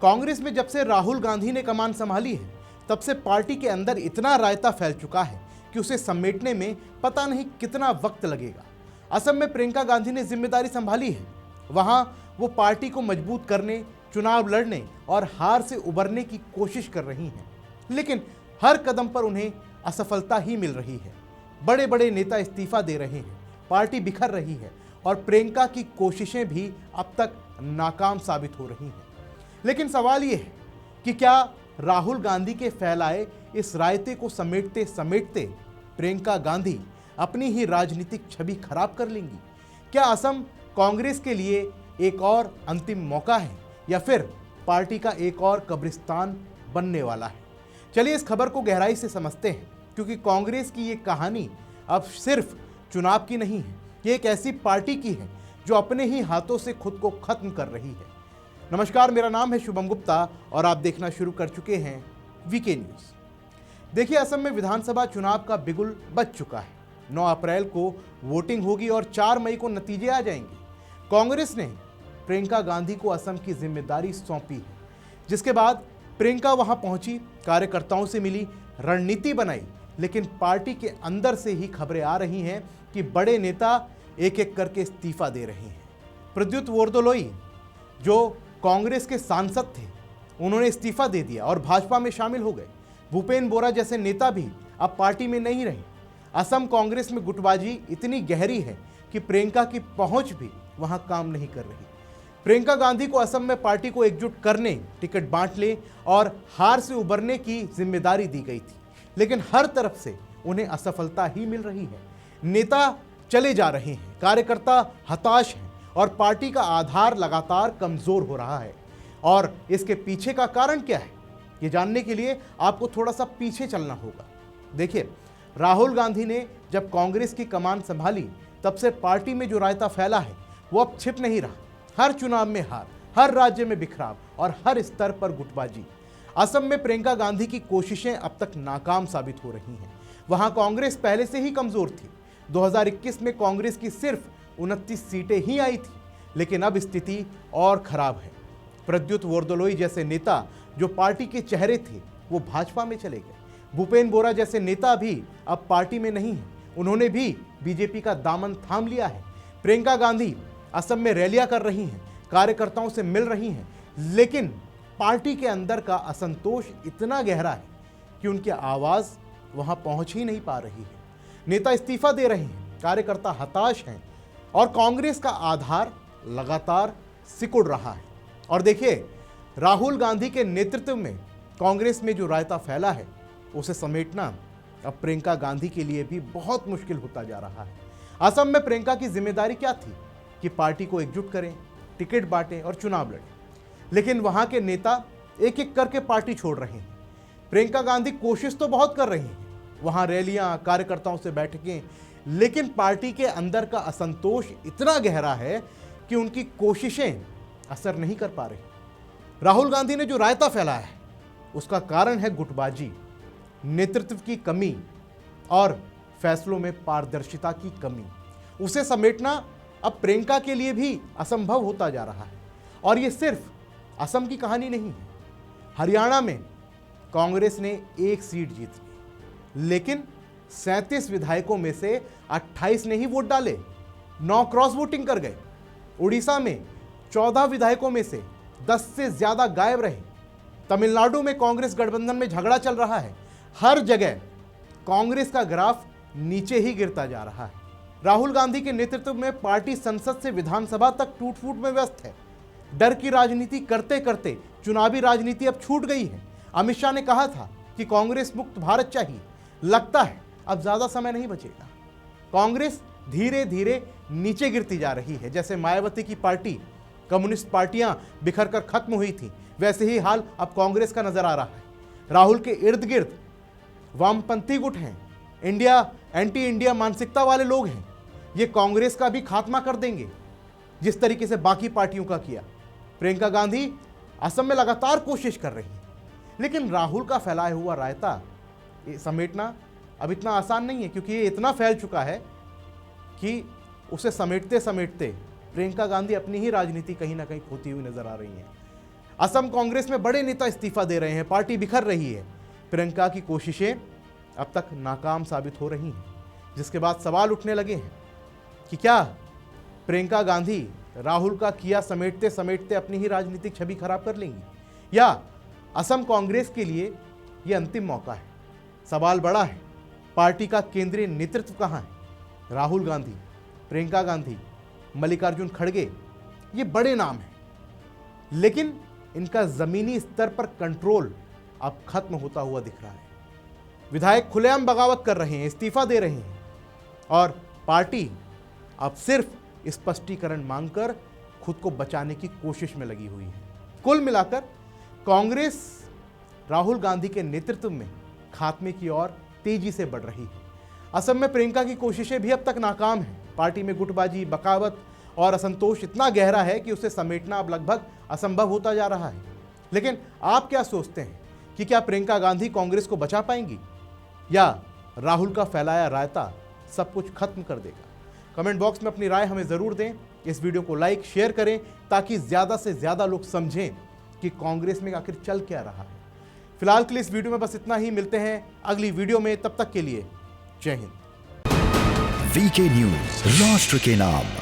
कांग्रेस में जब से राहुल गांधी ने कमान संभाली है, तब से पार्टी के अंदर इतना रायता फैल चुका है कि उसे समेटने में पता नहीं कितना वक्त लगेगा। असम में प्रियंका गांधी ने जिम्मेदारी संभाली है। वहां वो पार्टी को मजबूत करने, चुनाव लड़ने और हार से उबरने की कोशिश कर रही हैं, लेकिन हर कदम पर उन्हें असफलता ही मिल रही है। बड़े बड़े नेता इस्तीफा दे रहे हैं, पार्टी बिखर रही है और प्रियंका की कोशिशें भी अब तक नाकाम साबित हो रही हैं। लेकिन सवाल ये है कि क्या राहुल गांधी के फैलाए इस रायते को समेटते समेटते प्रियंका गांधी अपनी ही राजनीतिक छवि खराब कर लेंगी? क्या असम कांग्रेस के लिए एक और अंतिम मौका है या फिर पार्टी का एक और कब्रिस्तान बनने वाला है? चलिए इस खबर को गहराई से समझते हैं, क्योंकि कांग्रेस की ये कहानी अब सिर्फ चुनाव की नहीं है, ये एक ऐसी पार्टी की है जो अपने ही हाथों से खुद को खत्म कर रही है। नमस्कार, मेरा नाम है शुभम गुप्ता और आप देखना शुरू कर चुके हैं वीके न्यूज़। देखिए, असम में विधानसभा चुनाव का बिगुल बज चुका है। 9 अप्रैल को वोटिंग होगी और 4 मई को नतीजे आ जाएंगे। कांग्रेस ने प्रियंका गांधी को असम की जिम्मेदारी सौंपी है, जिसके बाद प्रियंका वहां पहुंची, कार्यकर्ताओं से मिली, रणनीति बनाई। लेकिन पार्टी के अंदर से ही खबरें आ रही हैं कि बड़े नेता एक एक करके इस्तीफा दे रहे हैं। प्रद्युत वरदोलोई जो कांग्रेस के सांसद थे, उन्होंने इस्तीफा दे दिया और भाजपा में शामिल हो गए। भूपेन बोरा जैसे नेता भी अब पार्टी में नहीं रहे। असम कांग्रेस में गुटबाजी इतनी गहरी है कि प्रियंका की पहुंच भी वहां काम नहीं कर रही। प्रियंका गांधी को असम में पार्टी को एकजुट करने, टिकट बांटने और हार से उबरने की जिम्मेदारी दी गई थी, लेकिन हर तरफ से उन्हें असफलता ही मिल रही है। नेता चले जा रहे हैं, कार्यकर्ता हताश हैं और पार्टी का आधार लगातार कमजोर हो रहा है। और इसके पीछे का कारण क्या है, ये जानने के लिए आपको थोड़ा सा पीछे चलना होगा। देखिए, राहुल गांधी ने जब कांग्रेस की कमान संभाली, तब से पार्टी में जो रायता फैला है वो अब छिप नहीं रहा। हर चुनाव में हार, हर राज्य में बिखराव और हर स्तर पर गुटबाजी। असम में प्रियंका गांधी की कोशिशें अब तक नाकाम साबित हो रही हैं। वहां कांग्रेस पहले से ही कमजोर थी। 2021 में कांग्रेस की सिर्फ 29 सीटें ही आई थी, लेकिन अब स्थिति और खराब है। प्रद्युत वरदोलोई जैसे नेता जो पार्टी के चेहरे थे, वो भाजपा में चले गए। भूपेन बोरा जैसे नेता भी अब पार्टी में नहीं है, उन्होंने भी बीजेपी का दामन थाम लिया है। प्रियंका गांधी असम में रैलियां कर रही हैं, कार्यकर्ताओं से मिल रही हैं, लेकिन पार्टी के अंदर का असंतोष इतना गहरा है कि उनकी आवाज वहां पहुंच ही नहीं पा रही है। नेता इस्तीफा दे रहे हैं, कार्यकर्ता हताश हैं और कांग्रेस का आधार लगातार सिकुड़ रहा है। और देखिए, राहुल गांधी के नेतृत्व में कांग्रेस में जो रायता फैला है, उसे समेटना अब प्रियंका गांधी के लिए भी बहुत मुश्किल होता जा रहा है। असम में प्रियंका की जिम्मेदारी क्या थी कि पार्टी को एकजुट करें, टिकट बांटें और चुनाव लड़ें, लेकिन वहां के नेता एक एक करके पार्टी छोड़ रहे हैं। प्रियंका गांधी कोशिश तो बहुत कर रही हैं, वहां रैलियां, कार्यकर्ताओं से बैठकें, लेकिन पार्टी के अंदर का असंतोष इतना गहरा है कि उनकी कोशिशें असर नहीं कर पा रही। राहुल गांधी ने जो रायता फैलाया है, उसका कारण है गुटबाजी, नेतृत्व की कमी और फैसलों में पारदर्शिता की कमी। उसे समेटना अब प्रियंका के लिए भी असंभव होता जा रहा है। और ये सिर्फ असम की कहानी नहीं है। हरियाणा में कांग्रेस ने 1 सीट जीत ली, लेकिन 37 विधायकों में से 28 ने ही वोट डाले, 9 क्रॉस वोटिंग कर गए। उड़ीसा में 14 विधायकों में से 10 से ज्यादा गायब रहे। तमिलनाडु में कांग्रेस गठबंधन में झगड़ा चल रहा है। हर जगह कांग्रेस का ग्राफ नीचे ही गिरता जा रहा है। राहुल गांधी के नेतृत्व में पार्टी संसद से विधानसभा तक टूट फूट में व्यस्त है। डर की राजनीति करते करते चुनावी राजनीति अब छूट गई है। अमित शाह ने कहा था कि कांग्रेस मुक्त भारत चाहिए। लगता है अब ज्यादा समय नहीं बचेगा। कांग्रेस धीरे धीरे नीचे गिरती जा रही है। जैसे मायावती की पार्टी, कम्युनिस्ट पार्टियां बिखर कर खत्म हुई थी, वैसे ही हाल अब कांग्रेस का नजर आ रहा है। राहुल के इर्द गिर्द वामपंथी गुट हैं, एंटी इंडिया मानसिकता वाले लोग हैं। ये कांग्रेस का भी खात्मा कर देंगे, जिस तरीके से बाकी पार्टियों का किया। प्रियंका गांधी असम में लगातार कोशिश कर रही है, लेकिन राहुल का फैलाया हुआ रायता समेटना अब इतना आसान नहीं है, क्योंकि ये इतना फैल चुका है कि उसे समेटते समेटते प्रियंका गांधी अपनी ही राजनीति कहीं ना कहीं खोती हुई नजर आ रही हैं। असम कांग्रेस में बड़े नेता इस्तीफा दे रहे हैं, पार्टी बिखर रही है। प्रियंका की कोशिशें अब तक नाकाम साबित हो रही हैं, जिसके बाद सवाल उठने लगे हैं कि क्या प्रियंका गांधी राहुल का किया समेटते समेटते अपनी ही राजनीतिक छवि खराब कर लेंगी, या असम कांग्रेस के लिए यह अंतिम मौका है। सवाल बड़ा है, पार्टी का केंद्रीय नेतृत्व कहां है? राहुल गांधी, प्रियंका गांधी, मल्लिकार्जुन खड़गे, ये बड़े नाम हैं, लेकिन इनका जमीनी स्तर पर कंट्रोल अब खत्म होता हुआ दिख रहा है। विधायक खुलेआम बगावत कर रहे हैं, इस्तीफा दे रहे हैं, और पार्टी अब सिर्फ स्पष्टीकरण मांगकर खुद को बचाने की कोशिश में लगी हुई है। कुल मिलाकर कांग्रेस राहुल गांधी के नेतृत्व में खात्मे की ओर तेजी से बढ़ रही है। असम में प्रियंका की कोशिशें भी अब तक नाकाम हैं। पार्टी में गुटबाजी, बगावत और असंतोष इतना गहरा है कि उसे समेटना अब लगभग असंभव होता जा रहा है। लेकिन आप क्या सोचते हैं कि क्या प्रियंका गांधी कांग्रेस को बचा पाएंगी, या राहुल का फैलाया रायता सब कुछ खत्म कर देगा? कमेंट बॉक्स में अपनी राय हमें जरूर दें। इस वीडियो को लाइक, शेयर करें ताकि ज्यादा से ज्यादा लोग समझें कि कांग्रेस में आखिर चल क्या रहा है। फिलहाल के लिए इस वीडियो में बस इतना ही। मिलते हैं अगली वीडियो में, तब तक के लिए जय हिंद। वीके न्यूज, राष्ट्र के नाम।